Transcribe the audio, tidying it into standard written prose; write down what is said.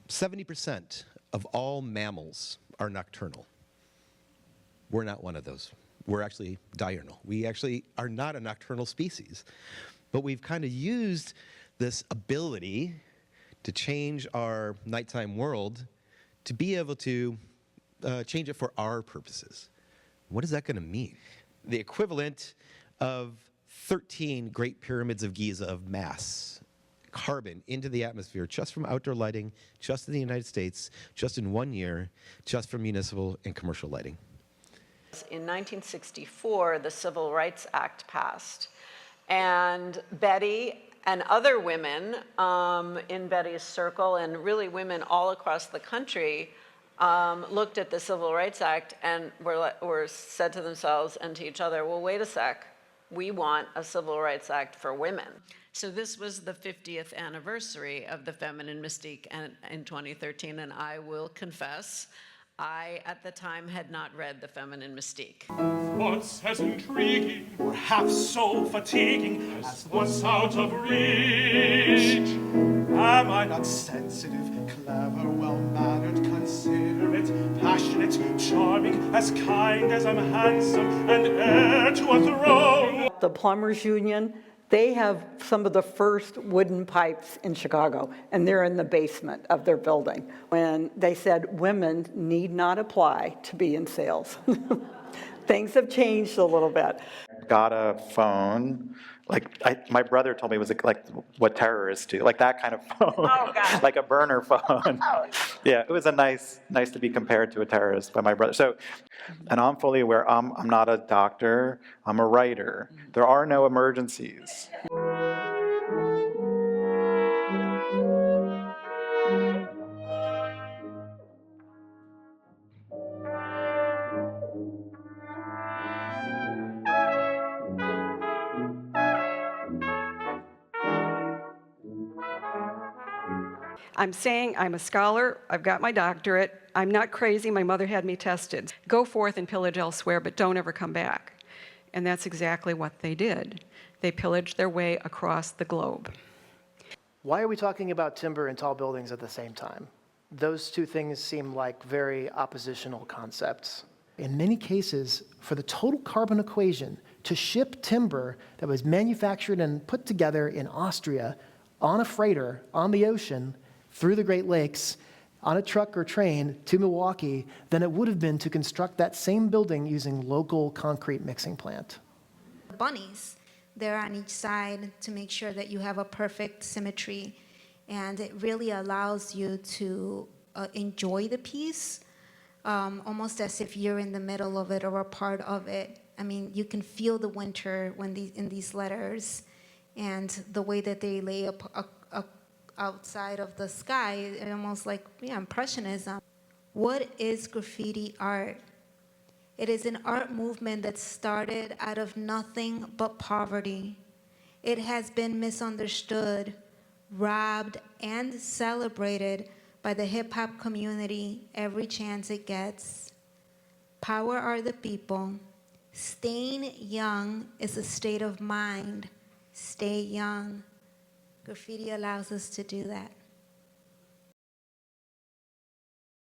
70% of all mammals are nocturnal. We're not one of those. We're actually diurnal. We actually are not a nocturnal species. But we've kind of used this ability to change our nighttime world to be able to change it for our purposes. What is that going to mean? The equivalent of 13 Great Pyramids of Giza of mass, carbon into the atmosphere just from outdoor lighting, just in the United States, just in 1 year, just from municipal and commercial lighting. In 1964, the Civil Rights Act passed, and Betty and other women in Betty's circle, and really women all across the country, looked at the Civil Rights Act and were said to themselves and to each other, well, wait a sec, we want a Civil Rights Act for women. So this was the 50th anniversary of the Feminine Mystique in 2013, and I will confess, I, at the time, had not read The Feminine Mystique. Once as intriguing, or half so fatiguing, as once out of reach. Am I not sensitive, clever, well-mannered, considerate, passionate, charming, as kind as I'm handsome, and heir to a throne? The Plumbers Union, they have some of the first wooden pipes in Chicago, and they're in the basement of their building. When they said women need not apply to be in sales. Things have changed a little bit. Got a phone, my brother told me it was like what terrorists do, like that kind of phone. Oh, God. Like a burner phone. Oh. Yeah, it was nice to be compared to a terrorist by my brother. So, and I'm fully aware, I'm not a doctor, I'm a writer. There are no emergencies. I'm saying I'm a scholar, I've got my doctorate, I'm not crazy, my mother had me tested. Go forth and pillage elsewhere, but don't ever come back. And that's exactly what they did. They pillaged their way across the globe. Why are we talking about timber and tall buildings at the same time? Those two things seem like very oppositional concepts. In many cases, for the total carbon equation, to ship timber that was manufactured and put together in Austria on a freighter on the ocean through the Great Lakes on a truck or train to Milwaukee than it would have been to construct that same building using local concrete mixing plant. Bunnies, they're on each side to make sure that you have a perfect symmetry, and it really allows you to enjoy the piece, almost as if you're in the middle of it or a part of it. I mean, you can feel the winter in these letters, and the way that they lay up outside of the sky, almost like impressionism. What is graffiti art? It is an art movement that started out of nothing but poverty. It has been misunderstood, robbed, and celebrated by the hip-hop community every chance it gets. Power are the people. Staying young is a state of mind. Stay young. Graffiti allows us to do that.